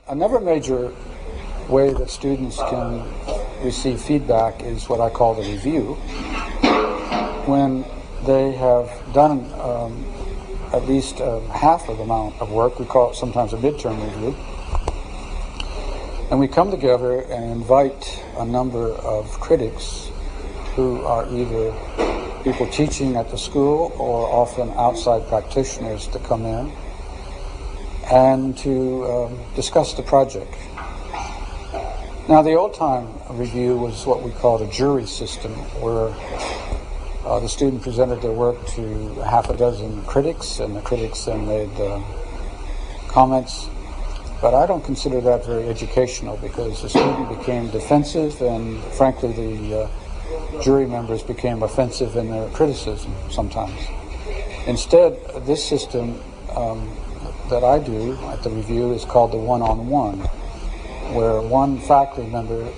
Another major way that students can receive feedback is what I call the review. When they have done at least half of the amount of work, we call it sometimes a midterm review, and we come together and invite a number of critics who are either people teaching at the school or often outside practitioners to come in and to discuss the project. Now, the old-time review was what we called a jury system, where the student presented their work to half a dozen critics, and the critics then made comments. But I don't consider that very educational, because the student became defensive, and frankly, the jury members became offensive in their criticism sometimes. Instead, this system that I do at the review is called the one-on-one, where one faculty member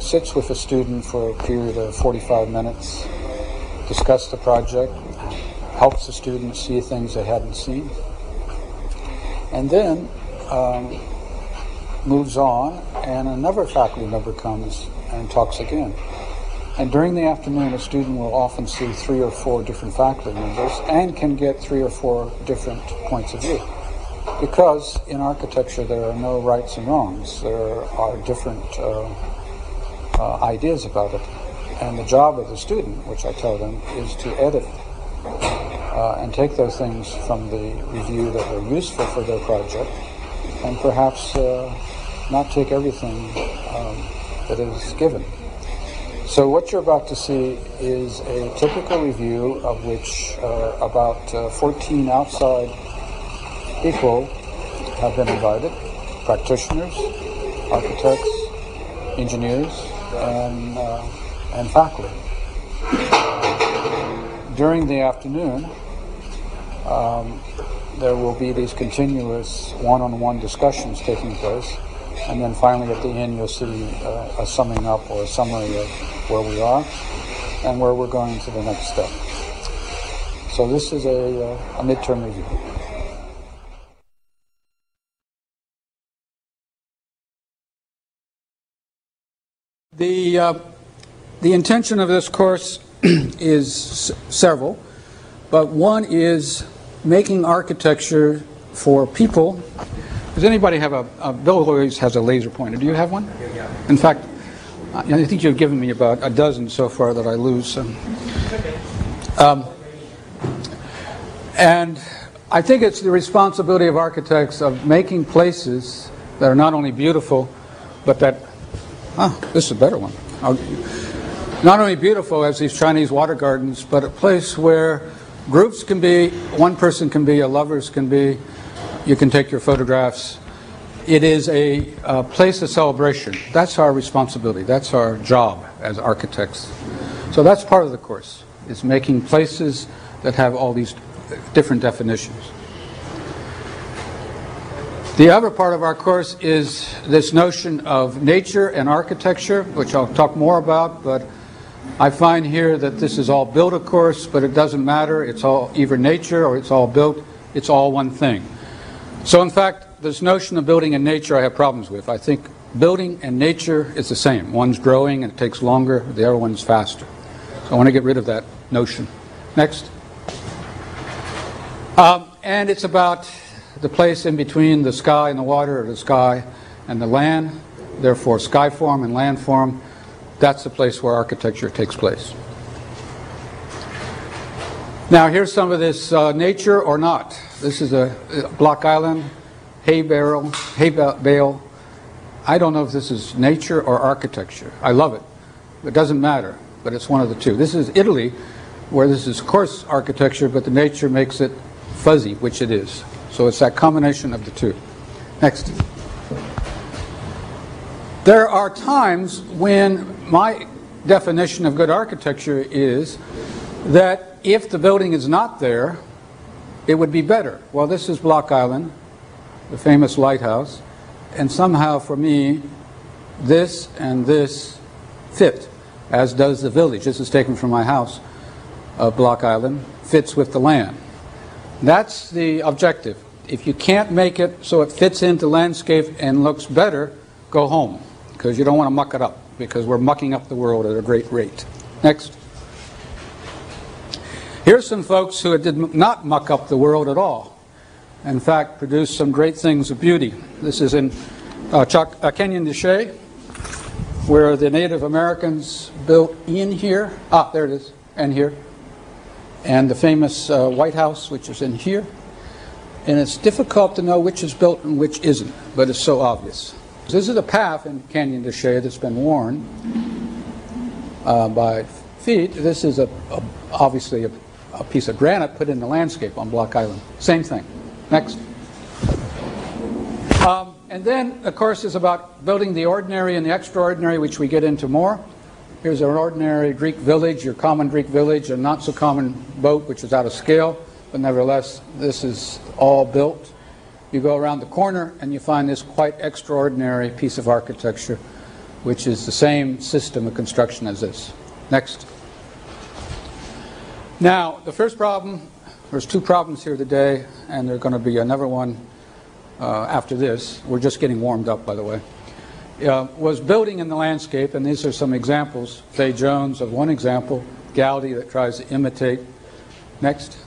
sits with a student for a period of 45 minutes, discuss the project, helps the student see things they hadn't seen, and then moves on, and another faculty member comes and talks again. And during the afternoon, a student will often see 3 or 4 different faculty members and can get 3 or 4 different points of view. Because in architecture there are no rights and wrongs. There are different ideas about it. And the job of the student, which I tell them, is to edit and take those things from the review that were useful for their project, and perhaps not take everything that is given. So what you're about to see is a typical review of which about 14 outside people have been invited: practitioners, architects, engineers, and faculty. During the afternoon, there will be these continuous one-on-one discussions taking place, and then finally at the end you'll see a summing up or a summary of where we are and where we're going to the next step. So this is a midterm review. The intention of this course is several, but one is making architecture for people. Does anybody have Bill always has a laser pointer. Do you have one? Yeah. In fact, I think you've given me about a dozen so far that I lose. And I think it's the responsibility of architects of making places that are not only beautiful, but that, this is a better one. Not only beautiful as these Chinese water gardens, but a place where groups can be, one person can be, a lovers can be, you can take your photographs. It is a place of celebration. That's our responsibility. That's our job as architects. So that's part of the course, is making places that have all these different definitions. The other part of our course is this notion of nature and architecture, which I'll talk more about, but I find here that this is all built, of course, but it doesn't matter. It's all either nature or it's all built. It's all one thing. So in fact, this notion of building and nature I have problems with. I think building and nature is the same. One's growing and it takes longer, the other one's faster. So I want to get rid of that notion. Next. And it's about the place in between the sky and the water, or the sky and the land. Therefore, sky form and land form, that's the place where architecture takes place. Now, here's some of this nature or not. This is a Block Island, hay bale. I don't know if this is nature or architecture. I love it. It doesn't matter, but it's one of the two. This is Italy, where this is coarse architecture, but the nature makes it fuzzy, which it is. So it's that combination of the two. Next. There are times when my definition of good architecture is that if the building is not there, it would be better. Well, this is Block Island, the famous lighthouse, and somehow for me, this and this fit, as does the village. This is taken from my house of Block Island, fits with the land. That's the objective. if you can't make it so it fits into landscape and looks better, go home, because you don't want to muck it up, because we're mucking up the world at a great rate. Next. Here's some folks who did not muck up the world at all. In fact, produced some great things of beauty. This is in Canyon de Chelly, where the Native Americans built in here. Ah, there it is, and here. And the famous White House, which is in here. And it's difficult to know which is built and which isn't, but it's so obvious. This is a path in Canyon de Chelly that's been worn by feet. This is obviously a piece of granite put in the landscape on Block Island. Same thing. Next. And then, of course, is about building the ordinary and the extraordinary, which we get into more. Here's an ordinary Greek village, your common Greek village, a not so common boat, which is out of scale, but nevertheless, this is all built. You go around the corner and you find this quite extraordinary piece of architecture, which is the same system of construction as this. Next. Now, the first problem, there's two problems here today, and there's going to be another one after this. We're just getting warmed up, by the way. Was building in the landscape, and these are some examples. Fay Jones of one example, Gaudi that tries to imitate. Next.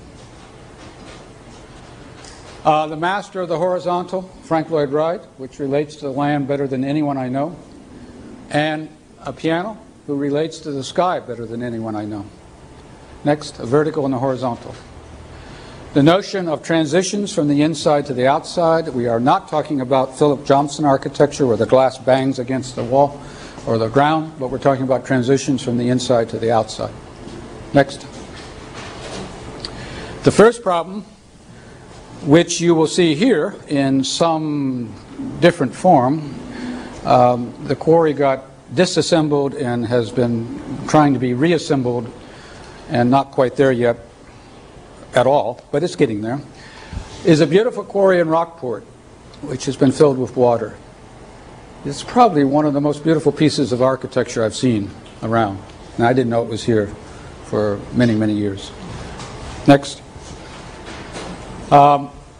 The master of the horizontal, Frank Lloyd Wright, which relates to the land better than anyone I know. And a piano, who relates to the sky better than anyone I know. Next, a vertical and a horizontal. The notion of transitions from the inside to the outside. We are not talking about Philip Johnson architecture where the glass bangs against the wall or the ground, but we're talking about transitions from the inside to the outside. Next. The first problem, which you will see here in some different form, the quarry got disassembled and has been trying to be reassembled and not quite there yet at all, but it's getting there, is a beautiful quarry in Rockport, which has been filled with water. It's probably one of the most beautiful pieces of architecture I've seen around. And I didn't know it was here for many, many years. Next.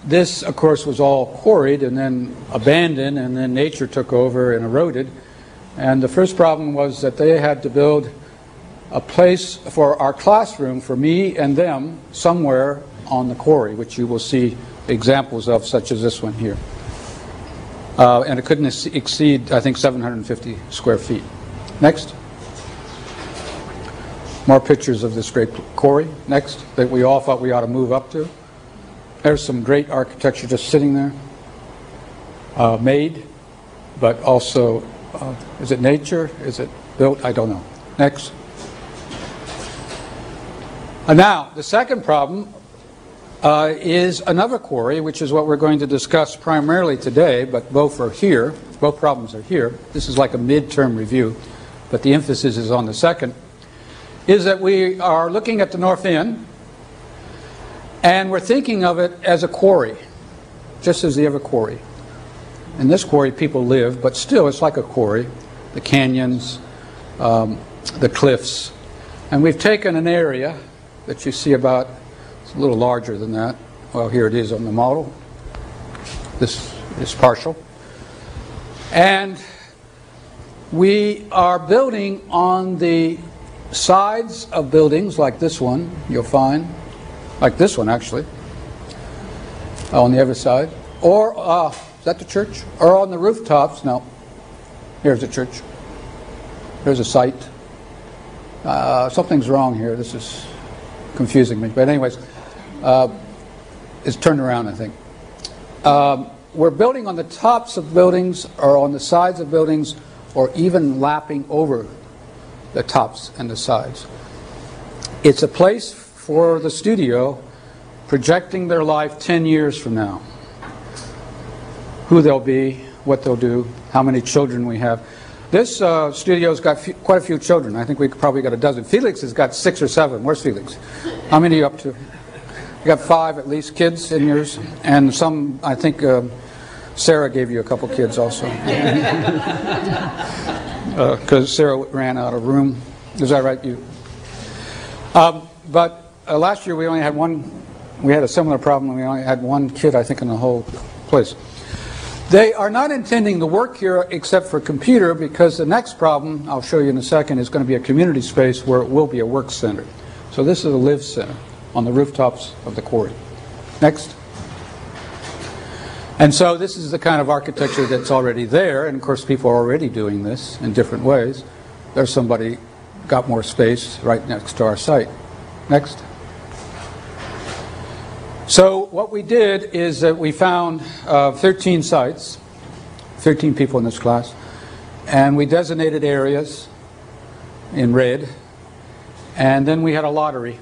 This, of course, was all quarried and then abandoned, and then nature took over and eroded. And the first problem was that they had to build a place for our classroom, for me and them, somewhere on the quarry, which you will see examples of, such as this one here. And it couldn't exceed, I think, 750 square feet. Next. More pictures of this great quarry. Next, that we all thought we ought to move up to. There's some great architecture just sitting there. Made, but also, is it nature? Is it built? I don't know. Next. Now, the second problem is another quarry, which is what we're going to discuss primarily today, but both are here. Both problems are here. This is like a midterm review, but the emphasis is on the second, is that we are looking at the North End, and we're thinking of it as a quarry, just as the other quarry. In this quarry, people live, but still it's like a quarry. The canyons, the cliffs. And we've taken an area that you see about, it's a little larger than that. Well, here it is on the model. This is partial. And we are building on the sides of buildings like this one, you'll find. Like this one, actually. On the other side. Or, is that the church? Or on the rooftops. No. Here's the church. Here's a site. Something's wrong here. This is confusing me. But anyways, it's turned around, I think. We're building on the tops of buildings or on the sides of buildings or even lapping over the tops and the sides. It's a place for the studio projecting their life 10 years from now. Who they'll be, what they'll do, how many children we have. This studio's got quite a few children. I think we probably got a dozen. Felix has got 6 or 7. Where's Felix? How many are you up to? You got 5 at least kids in yours, and some. I think Sarah gave you a couple kids also, because Sarah ran out of room. Is that right? You? But last year we only had one we had a similar problem. We only had one kid, I think, in the whole place. They are not intending to work here except for computer, because the next problem, I'll show you in a second, is going to be a community space where it will be a work center. So this is a live center on the rooftops of the quarry. Next. And so this is the kind of architecture that's already there, and of course people are already doing this in different ways. There's somebody got more space right next to our site. Next. So what we did is that we found 13 sites, 13 people in this class, and we designated areas in red, and then we had a lottery,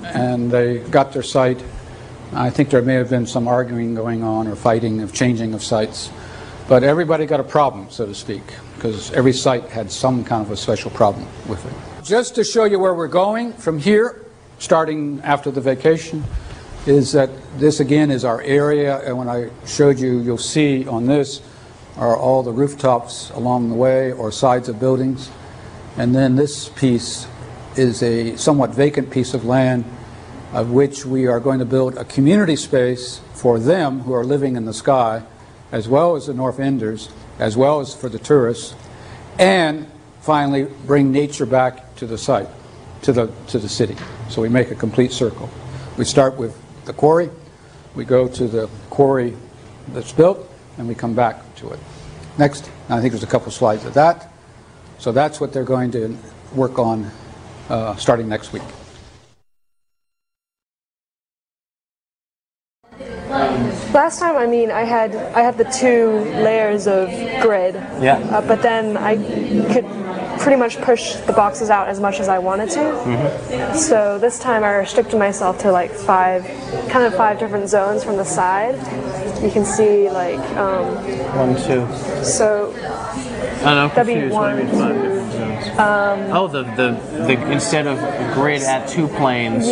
and they got their site. I think there may have been some arguing going on or fighting of changing of sites, but everybody got a problem, so to speak, because every site had some kind of a special problem with it. Just to show you where we're going from here, starting after the vacation, is that this again is our area, and when I showed you, you'll see on this are all the rooftops along the way or sides of buildings, and then this piece is a somewhat vacant piece of land of which we are going to build a community space for them who are living in the sky, as well as the North Enders, as well as for the tourists, and finally bring nature back to the site, to the city. So we make a complete circle. We start with the quarry, we go to the quarry that's built, and we come back to it. Next. I think there's a couple slides of that. So that's what they're going to work on starting next week. Last time, I mean, I had the 2 layers of grid, but then I could pretty much push the boxes out as much as I wanted to. Mm-hmm. So this time I restricted myself to like 5 different zones from the side. You can see like 1, 2. So I'm that'd be confused. 1. What do you mean 5 different zones? The instead of grid at 2 planes,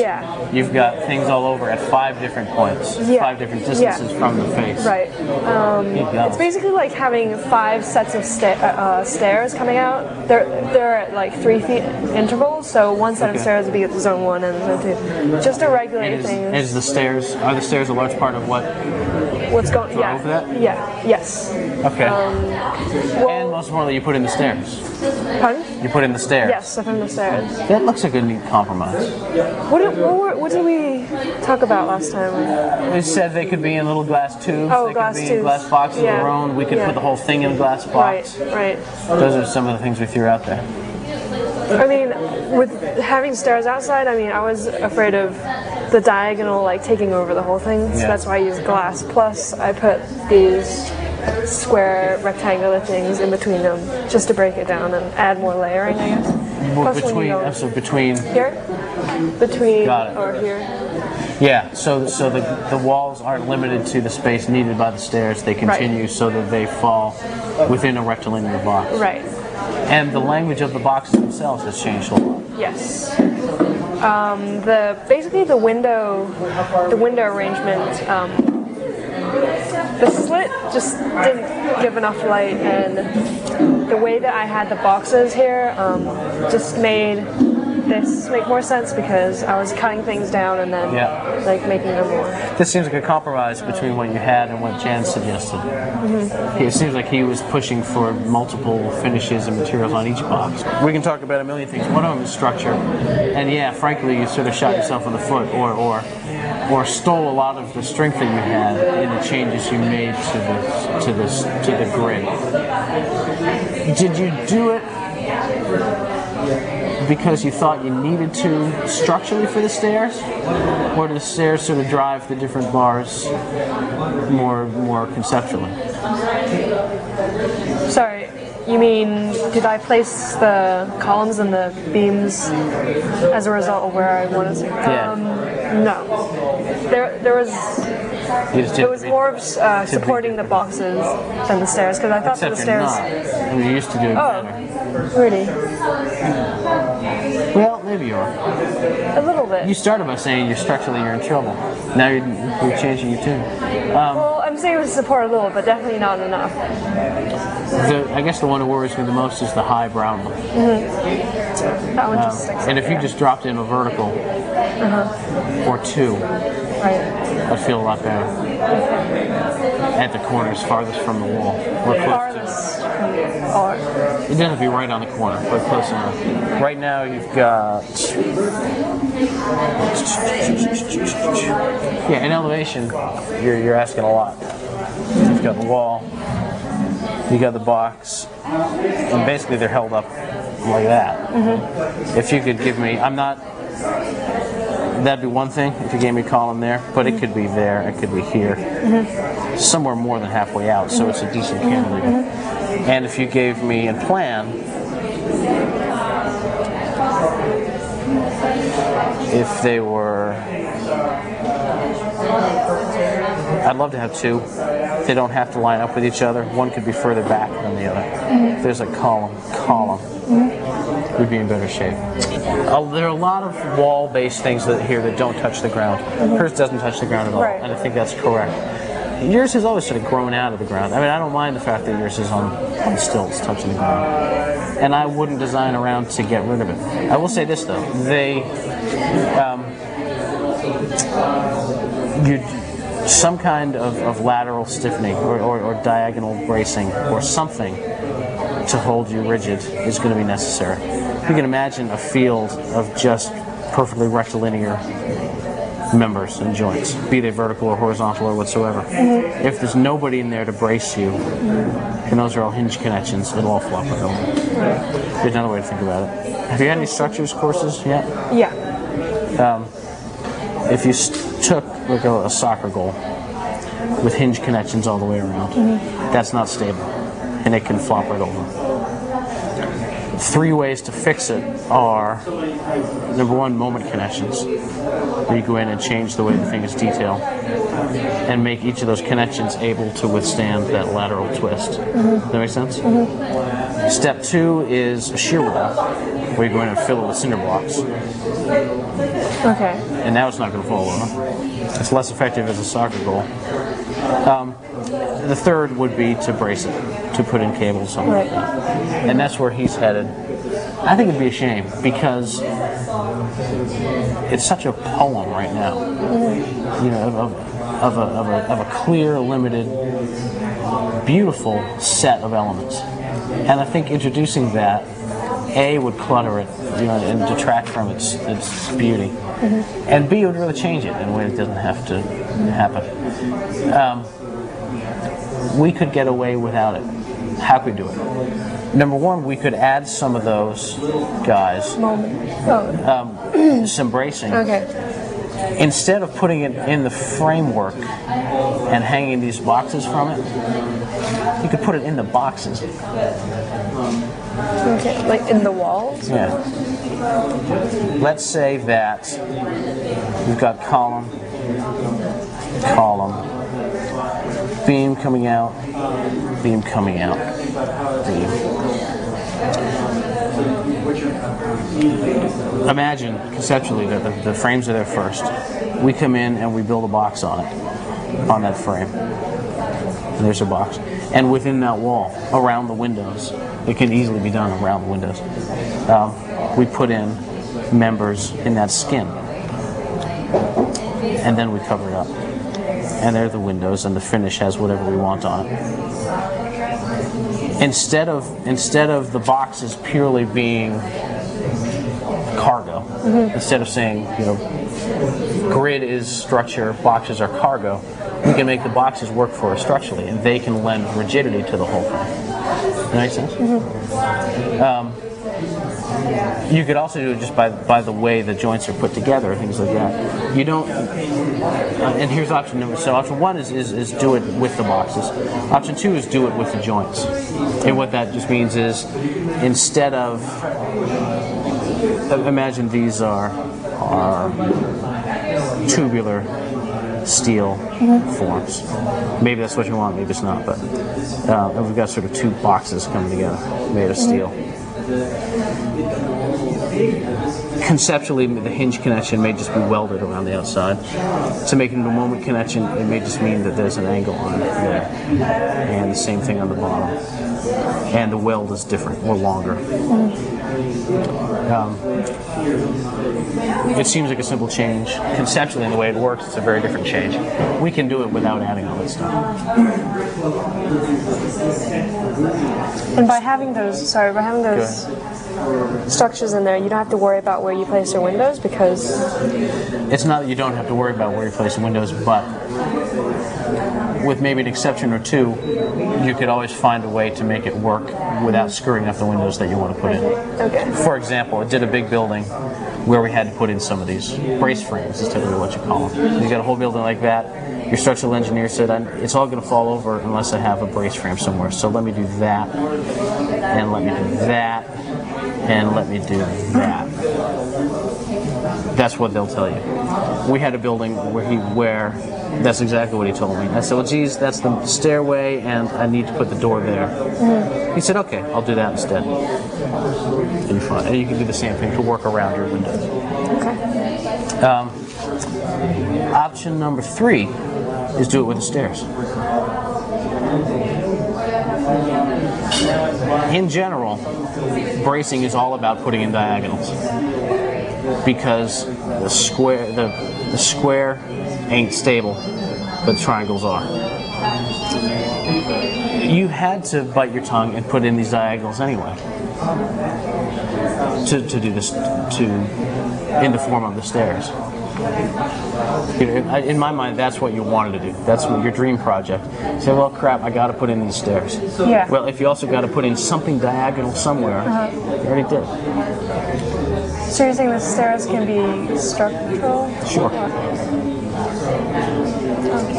you've got things all over at 5 different points, 5 different distances from the face. Right. It's basically like having 5 sets of stairs coming out. They're at like 3 feet intervals, so one set of stairs would be at zone 1 and zone 2. Just to regulate things. Are the stairs a large part of what's going over that? Yes. Okay. And most importantly, you put in the stairs. Pardon? You put in the stairs. Yes, I put in the stairs. That looks like a neat compromise. What did we talk about last time? We said they could be in little glass tubes. Oh, glass tubes. In glass boxes of their own. We could put the whole thing in a glass box. Right. Those are some of the things we threw out there. I mean, with having stairs outside, I mean, I was afraid of the diagonal like taking over the whole thing, so that's why I used glass. Plus, I put these square rectangular things in between them just to break it down and add more layering, I guess. Plus between here, or here. Yeah, so the walls aren't limited to the space needed by the stairs. They continue so that they fall within a rectilinear box. Right. And the language of the boxes themselves has changed a lot. Yes. Basically the window arrangement. The slit just didn't give enough light, and the way that I had the boxes here just made this make more sense because I was cutting things down and then like making them more. This seems like a compromise between what you had and what Jan suggested. Mm-hmm. It seems like he was pushing for multiple finishes and materials on each box. We can talk about a million things. One of them is structure, and frankly, you sort of shot yourself in the foot, or stole a lot of the strength that you had in the changes you made to the grid. Did you do it because you thought you needed to structurally for the stairs, or did the stairs sort of drive the different bars more conceptually? Sorry, you mean did I place the columns and the beams as a result of where I wanted to? No. There was more of supporting the boxes than the stairs, because I thought that the stairs. I mean, you used to do it better. Really? Well, maybe you are. A little bit. You started by saying you're in trouble. Now you're changing your tune. Well, I'm saying it was support a little, but definitely not enough. I guess the one that worries me the most is the high brown one. Mm-hmm. That one just sticks. And if you just dropped in a vertical or 2, I'd feel a lot better. At the corners, farthest from the wall. We're close Farthest to from the wall. it. It doesn't have to be right on the corner. We're close enough. Right now, you've got in elevation. You're asking a lot. You've got the wall. You got the box, and basically they're held up like that. Mm-hmm. If you could give me, that'd be one thing if you gave me a column there, but it could be there, it could be here, somewhere more than halfway out, so it's a decent cantilever. And if you gave me a plan, if they were, I'd love to have two. They don't have to line up with each other. One could be further back than the other. If there's a column, we'd be in better shape. There are a lot of wall-based things here that don't touch the ground. Hers doesn't touch the ground at all, and I think that's correct. Yours has always sort of grown out of the ground. I mean, I don't mind the fact that yours is on stilts touching the ground. And I wouldn't design around to get rid of it. I will say this, though. Some kind of lateral stiffening or diagonal bracing or something to hold you rigid is going to be necessary. You can imagine a field of just perfectly rectilinear members and joints, be they vertical or horizontal or whatsoever. If there's nobody in there to brace you, and those are all hinge connections, it'll all flop right over. There's another way to think about it. Have you had any structures courses yet? Yeah. If you took like a soccer goal with hinge connections all the way around, that's not stable, and it can flop right over. 3 ways to fix it are, number one, moment connections, where you go in and change the way the thing is detailed and make each of those connections able to withstand that lateral twist. Does that make sense? Step 2 is a shear wall, where you go in and fill it with cinder blocks. Okay. And now it's not going to fall over. It's less effective as a soccer goal. The third would be to brace it, to put in cables, something like that. And that's where he's headed. I think it'd be a shame because it's such a poem right now. You know, of a clear, limited, beautiful set of elements. And I think introducing that, A, would clutter it, you know, and detract from its beauty. And B, would really change it in a way that doesn't have to happen. We could get away without it. How could we do it? Number one, we could add some of those guys, some bracing. Okay. Instead of putting it in the framework and hanging these boxes from it, you could put it in the boxes. Okay, like in the walls? Yeah. Let's say that we've got column, beam coming out, beam coming out, beam. Imagine, conceptually, that the frames are there first. We come in and we build a box on it, on that frame. And there's a box. And within that wall, around the windows, it can easily be done around the windows, we put in members in that skin. And then we cover it up. And there are the windows, and the finish has whatever we want on it. Instead of the boxes purely being cargo, instead of saying, you know, grid is structure, boxes are cargo, we can make the boxes work for us structurally, and they can lend rigidity to the whole thing. Does that make sense? You could also do it just by the way the joints are put together, things like that. You don't. And here's option number. So option 1 is do it with the boxes. Option 2 is do it with the joints. And what that just means is, instead of, imagine these are tubular steel forms. Maybe that's what you want. Maybe it's not. But and we've got sort of 2 boxes coming together made of steel. Conceptually, the hinge connection may just be welded around the outside. To make it into a moment connection, it may just mean that there's an angle on it there. And the same thing on the bottom. And the weld is different or longer. It seems like a simple change. Conceptually, in the way it works, it's a very different change. We can do it without adding all that stuff. And by having those structures in there, you don't have to worry about where you place your windows, because it's not that you don't have to worry about where you place the windows, but with maybe an exception or two, you could always find a way to make it work without screwing up the windows that you want to put in. Okay. For example, I did a big building where we had to put in some of these brace frames, is typically what you call them. You got a whole building like that. Your structural engineer said, it's all going to fall over unless I have a brace frame somewhere. So let me do that, and let me do that, and let me do that. That's what they'll tell you. We had a building where that's exactly what he told me. I said, well, geez, that's the stairway, and I need to put the door there. He said, okay, I'll do that instead. And you're fine. And you can do the same thing to work around your windows. Okay. Option number 3 is do it with the stairs. In general, bracing is all about putting in diagonals, because the square ain't stable, but triangles are. You had to bite your tongue and put in these diagonals anyway to do this in the form of the stairs. In my mind, that's what you wanted to do. That's your dream project. You say, well, crap, I got to put in these stairs. Yeah. Well, if you also got to put in something diagonal somewhere, you already did. So you're saying the stairs can be structural? Sure.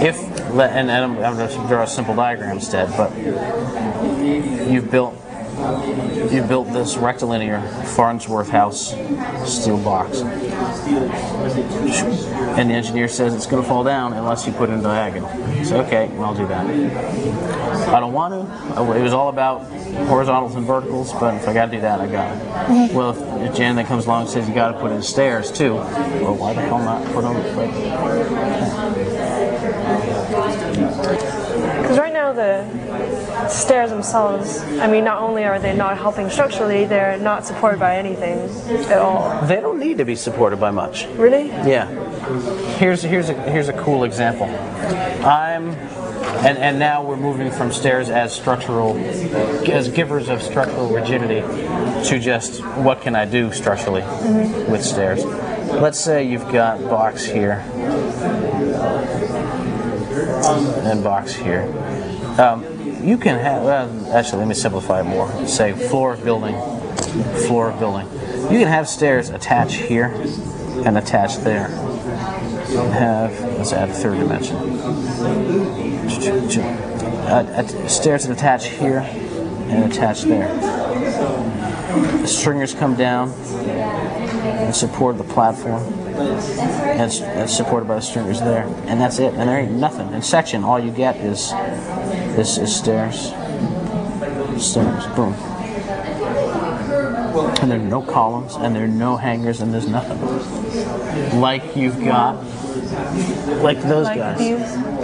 If, and I'm going to draw a simple diagram instead, but you've built this rectilinear Farnsworth House steel box, and the engineer says it's going to fall down unless you put it in diagonal. So okay, well, I'll do that. I don't want to. It was all about horizontals and verticals, but if I got to do that, I got it. Well, if Jan then comes along and says you got to put in stairs too, well, why the hell not put them right? Because right now the stairs themselves, I mean, not only are they not helping structurally, they're not supported by anything at all. They don't need to be supported by much. Really? Yeah. Here's a cool example. And now we're moving from stairs as givers of structural rigidity to just what can I do structurally with stairs. Let's say you've got box here and box here. You can have, actually, let me simplify it more. Say floor of building. You can have stairs attach here and attach there. Let's add a third dimension. Stairs that attach here and attach there. The stringers come down and support the platform, and it's supported by the stringers there, and that's it. And there ain't nothing. In section, all you get is stairs, boom. And there are no columns, and there are no hangers, and there's nothing. Like you've got, like those guys.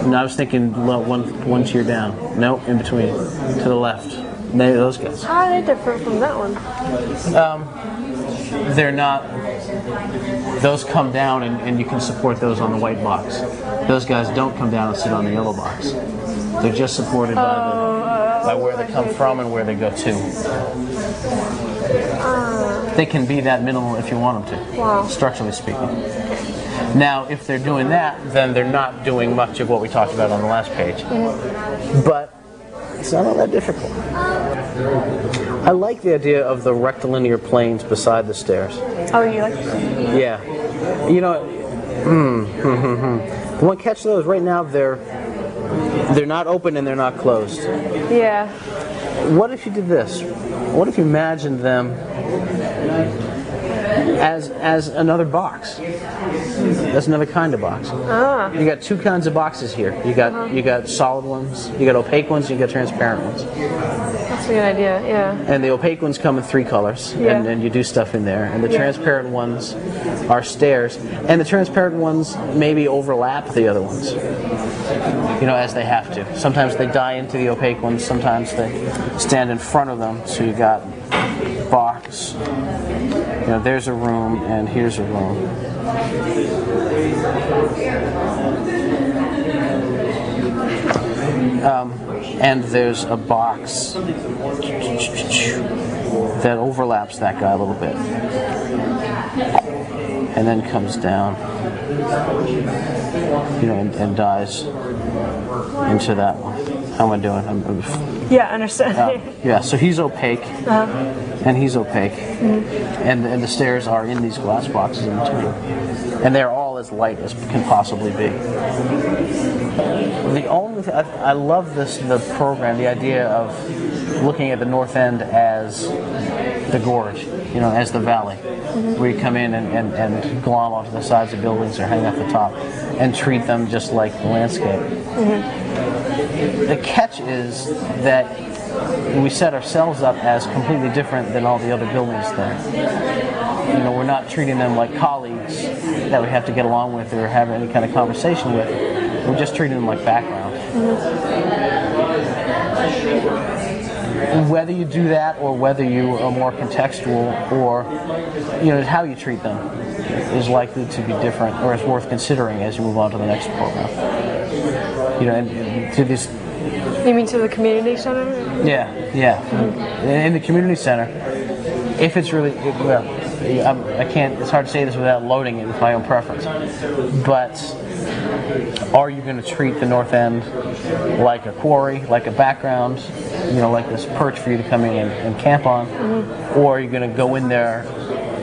No, I was thinking one tier down. No, in between, to the left. Maybe those guys. How are they different from that one? They're not. Those come down, and you can support those on the white box. Those guys don't come down and sit on the yellow box. They're just supported by where they come from and where they go to. They can be that minimal if you want them to, structurally speaking. Now, if they're doing that, then they're not doing much of what we talked about on the last page. But it's not all that difficult. I like the idea of the rectilinear planes beside the stairs. Oh, you like that? Yeah. You know, the one catch those right now, they're not open and they're not closed. Yeah. What if you did this? What if you imagined them as another box. That's another kind of box. Ah. You got two kinds of boxes here. You got solid ones, you got opaque ones, you got transparent ones. That's a good idea, yeah. And the opaque ones come in 3 colors, and you do stuff in there. And the transparent ones are stairs, and the transparent ones maybe overlap the other ones. You know, as they have to. Sometimes they die into the opaque ones, sometimes they stand in front of them. So you got box, you know, there's a room, and here's a room. And there's a box that overlaps that guy a little bit, and then comes down, you know, and dies into that one. How am I doing? Yeah, I understand. Yeah, so he's opaque, and he's opaque, and the stairs are in these glass boxes in between, and they're all as light as can possibly be. The only I love the program, the idea of looking at the north end as the gorge, you know, as the valley, where you come in and glom onto the sides of buildings or hang off the top, and treat them just like the landscape. The catch is that we set ourselves up as completely different than all the other buildings there. You know, we're not treating them like colleagues that we have to get along with or have any kind of conversation with. We're just treating them like background. Whether you do that or whether you are more contextual, or you know, how you treat them is likely to be different, or is worth considering as you move on to the next program. You know, and to this. You mean to the community center? Yeah. In the community center, if it's really well, I can't. It's hard to say this without loading it with my own preference. But are you going to treat the north end like a quarry, like a background, you know, like this perch for you to come in and camp on, or are you going to go in there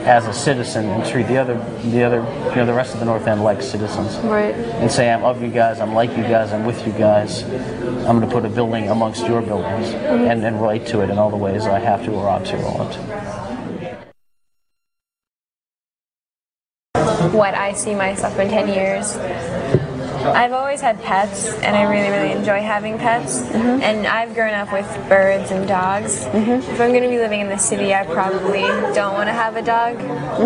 as a citizen and treat the other, you know, the rest of the north end like citizens, right? And say, I'm of you guys, I'm like you guys, I'm with you guys. I'm going to put a building amongst your buildings and relate to it in all the ways I have to or ought to or ought to. What I see myself in 10 years. I've always had pets, and I really, really enjoy having pets. And I've grown up with birds and dogs. If I'm going to be living in the city, I probably don't want to have a dog,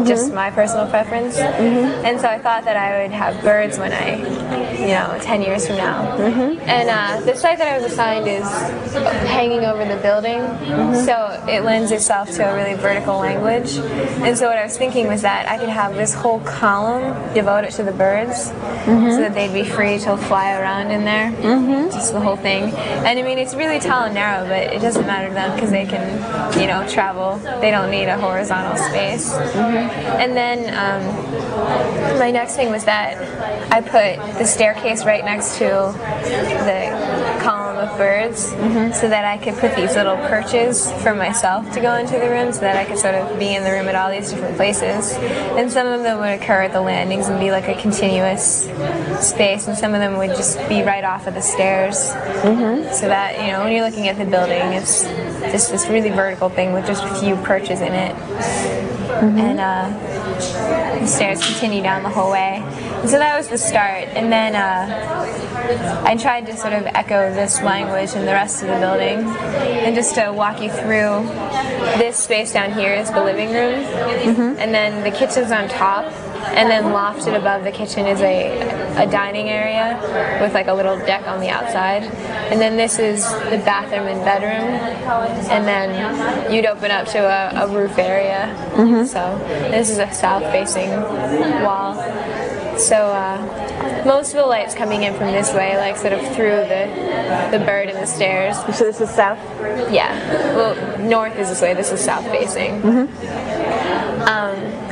just my personal preference. And so I thought that I would have birds when I, 10 years from now. And the site that I was assigned is hanging over the building, so it lends itself to a really vertical language. And so what I was thinking was that I could have this whole column devoted to the birds, so that they'd be free to fly around in there, just the whole thing. And I mean, it's really tall and narrow, but it doesn't matter to them because they can, travel. They don't need a horizontal space. And then my next thing was that I put the staircase right next to the column of birds, so that I could put these little perches for myself to go into the room, so that I could sort of be in the room at all these different places. And some of them would occur at the landings and be like a continuous space, and some of them would just be right off of the stairs, so that, when you're looking at the building, it's just this really vertical thing with just a few perches in it. And the stairs continue down the whole way. And so that was the start. And then I tried to sort of echo this language in the rest of the building. And just to walk you through, this space down here is the living room. And then the kitchen's on top. And then lofted above the kitchen is a dining area with like a little deck on the outside. And then this is the bathroom and bedroom. And then you'd open up to a roof area. So this is a south-facing wall. So most of the light's coming in from this way, like sort of through the bird and the stairs. So this is south? Yeah. Well, north is this way. This is south-facing.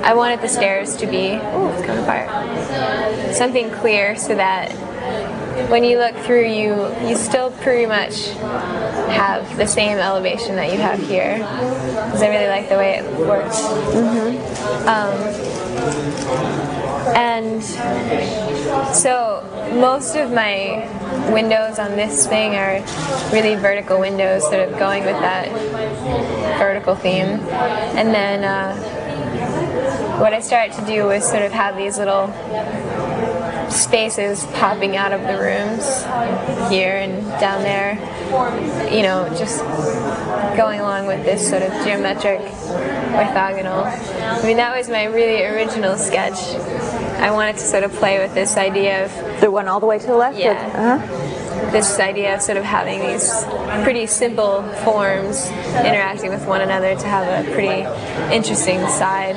I wanted the stairs to be, it's coming apart, something clear, so that when you look through, you still pretty much have the same elevation that you have here, because I really like the way it works. And so most of my windows on this thing are really vertical windows, sort of going with that vertical theme. And then what I started to do was sort of have these little spaces popping out of the rooms here and down there, you know, just going along with this sort of geometric orthogonal. I mean, that was my really original sketch. I wanted to sort of play with this idea of... The one all the way to the left? Yeah. This idea of sort of having these pretty simple forms interacting with one another to have a pretty interesting side.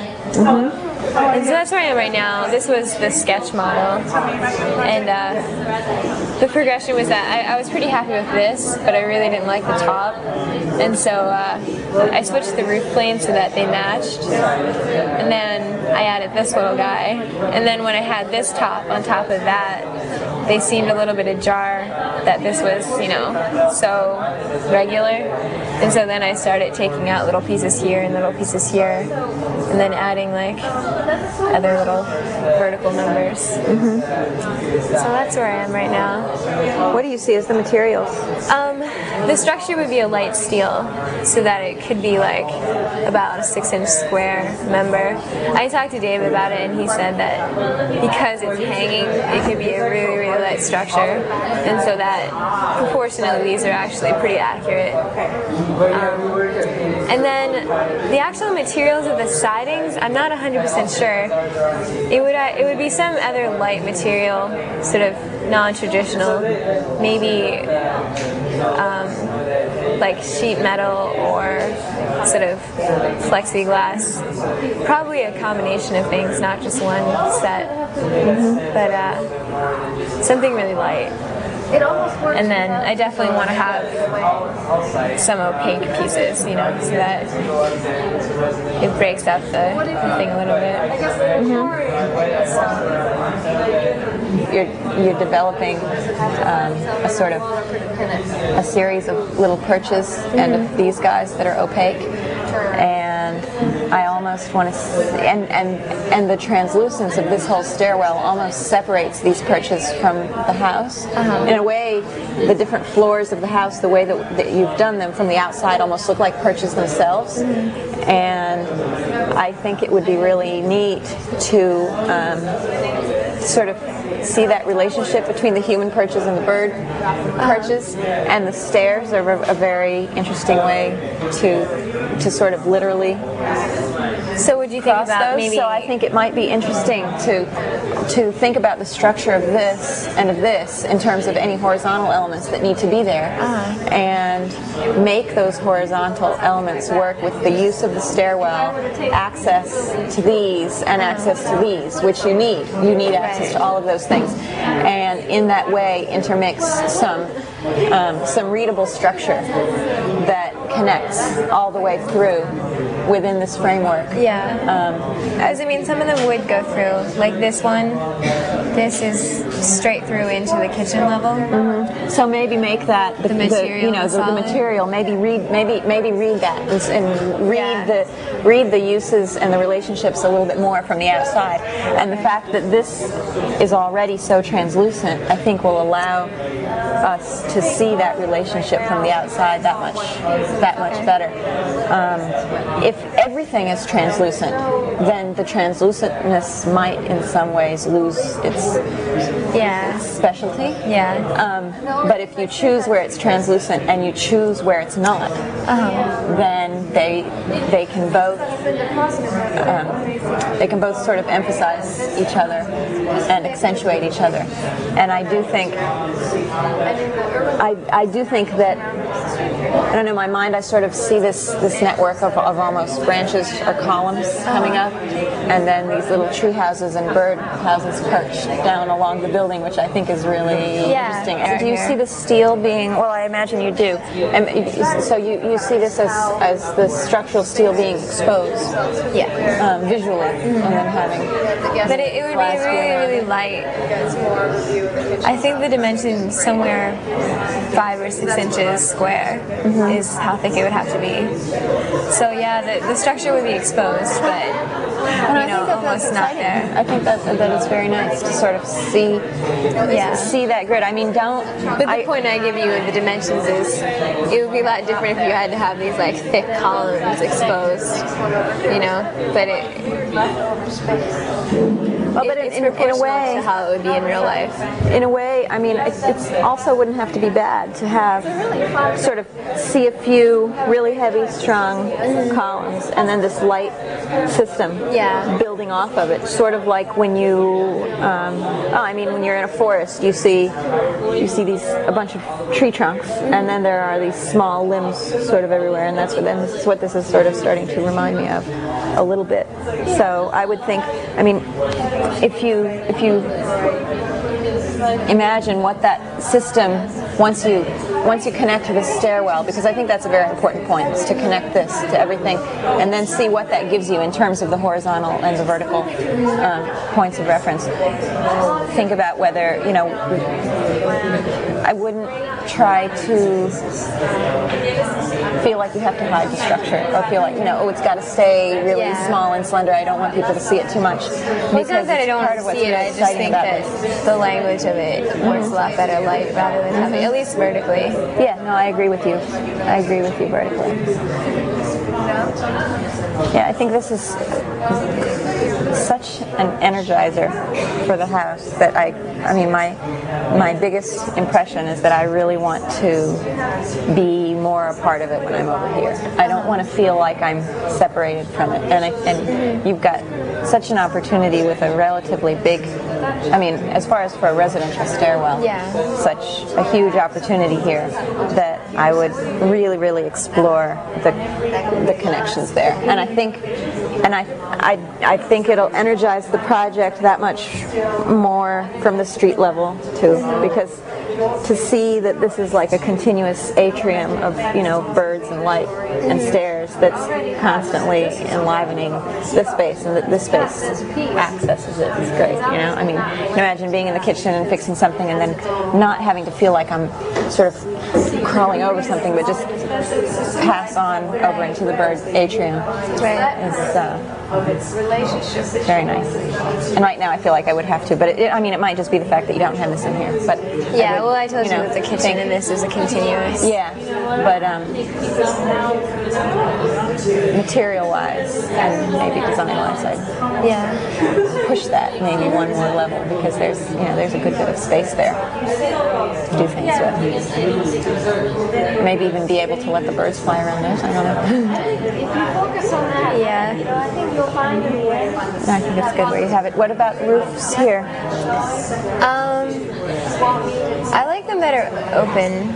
And so that's where I am right now. This was the sketch model, and the progression was that I was pretty happy with this, but I really didn't like the top, and so I switched the roof planes so that they matched, and then I added this little guy, and then when I had this top on top of that, they seemed a little bit ajar that this was, you know, so regular, and so then I started taking out little pieces here and little pieces here, and then adding like other little vertical numbers. So that's where I am right now. What do you see as the materials? The structure would be a light steel, so that it could be like about a 6-inch square member. I talked to David about it, and he said that because it's hanging, it could be a really, really light structure, and so that proportionally these are actually pretty accurate. And then the actual materials of the sidings, I'm not 100% sure. It would be some other light material, sort of non-traditional, maybe like sheet metal or sort of plexiglass. Probably a combination of things, not just one set. But something really light. And then I definitely want to have some opaque pieces, you know, so that it breaks up the thing a little bit. You're developing a sort of a series of little perches and of these guys that are opaque, and I almost want to and the translucence of this whole stairwell almost separates these perches from the house. In a way, the different floors of the house, the way that you've done them from the outside, almost look like perches themselves. And I think it would be really neat to sort of see that relationship between the human perches and the bird perches, and the stairs are a very interesting way to sort of literally. So would you think about those? maybe? So I think it might be interesting to think about the structure of this and of this in terms of any horizontal elements that need to be there, and make those horizontal elements work with the use of the stairwell, access to these and access to these, which you need. You need access to all of those things, and in that way intermix some readable structure that connects all the way through within this framework. As I mean, some of them would go through, like this one. This is straight through into the kitchen level. So maybe make that the material. The material. Maybe read that and read the uses and the relationships a little bit more from the outside. And the fact that this is already so translucent, I think, will allow us to see that relationship from the outside that much better. If everything is translucent, then the translucentness might in some ways lose its specialty. But if you choose where it's translucent and you choose where it's not, then they can both sort of emphasize each other and accentuate each other. And I do think that, I don't know, in my mind I sort of see this network of almost branches or columns coming up, and then these little tree houses and bird houses perched down along the building, which I think is really interesting. And do you see the steel being, well, I imagine you do, and so you see this as the structural steel being exposed visually, and then having but it would be really, really light. I think the dimension somewhere 5 or 6 inches square is how thick it would have to be. So yeah, the structure would be exposed, but almost not there. I think that is very nice to sort of see that grid. I mean, but the point I give you with the dimensions is it would be a lot different if you had to have these like thick columns exposed, you know. But it's in a way, to how it would be in real life. In a way, I mean, it's also wouldn't have to be bad to have sort of see a few really heavy, strong columns, and then this light system building off of it. Sort of like when you, when you're in a forest, you see a bunch of tree trunks, and then there are these small limbs sort of everywhere, and this is what this is sort of starting to remind me of a little bit. So I would think, I mean, if you imagine what that system, once you connect to the stairwell, because I think that's a very important point, is to connect this to everything, and then see what that gives you in terms of the horizontal and the vertical points of reference. Think about whether, you know, I wouldn't try to feel like you have to hide the structure, or feel like, you know, oh, it's got to stay really small and slender. I don't want people to see it too much. Well, it's not that I don't want to see it, I just think that the language of it works a lot better light rather than having, at least vertically. Yeah, no, I agree with you. I agree with you vertically. Yeah, I think this is such an energizer for the house that I mean, my biggest impression is that I really want to be more a part of it when I'm over here. I don't want to feel like I'm separated from it. And you've got such an opportunity with a relatively big, I mean, as far as for a residential stairwell, such a huge opportunity here that I would really, really explore the connections there. And I think it'll energize the project that much more from the street level too, because to see that this is like a continuous atrium of, you know, birds and light and stairs that's constantly enlivening this space, and that this space accesses it is great, you know. I mean, imagine being in the kitchen and fixing something and then not having to feel like I'm sort of crawling over something, but just pass on over into the bird atrium. It's very nice. And right now I feel like I would have to, but it might just be the fact that you don't have this in here. But I told you that the kitchen and this is a continuous. Yeah, but material-wise and maybe design-wise, I'd push that maybe one more level, because there's a good bit of space there to do things with. Maybe even be able to let the birds fly around those. I don't know. I think you'll find in the end. I think it's good where you have it. What about roofs here? I like them that are open.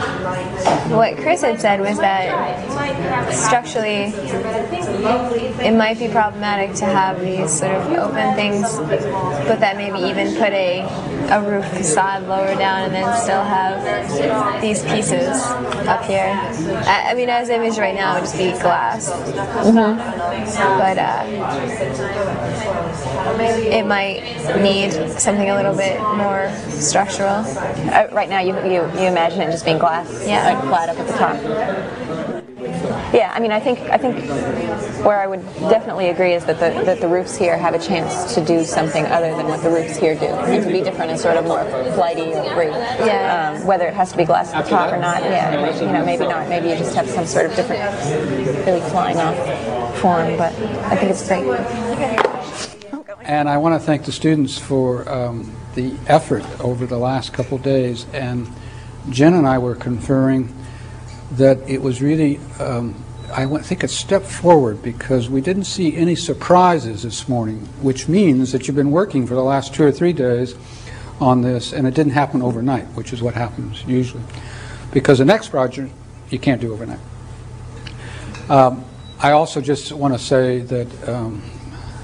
What Chris had said was that structurally it might be problematic to have these sort of open things, but that maybe even put a roof facade lower down and then still have these pieces up here. I mean, as imaged right now, it would just be glass. But it might need something a little bit more structural. Right now, you imagine it just being glass, like flat up at the top. Yeah, I mean, I think where I would definitely agree is that the roofs here have a chance to do something other than what the roofs here do, and to be different and sort of more flighty or free. Whether it has to be glass at the top or not, maybe not. Maybe you just have some sort of different, really flying off form. But I think it's great. And I want to thank the students for the effort over the last couple days. And Jen and I were conferring that it was really, I think, a step forward, because we didn't see any surprises this morning, which means that you've been working for the last 2 or 3 days on this, and it didn't happen overnight, which is what happens usually. Because the next project, you can't do overnight. I also just want to say that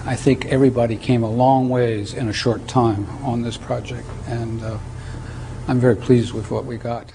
I think everybody came a long ways in a short time on this project, and I'm very pleased with what we got.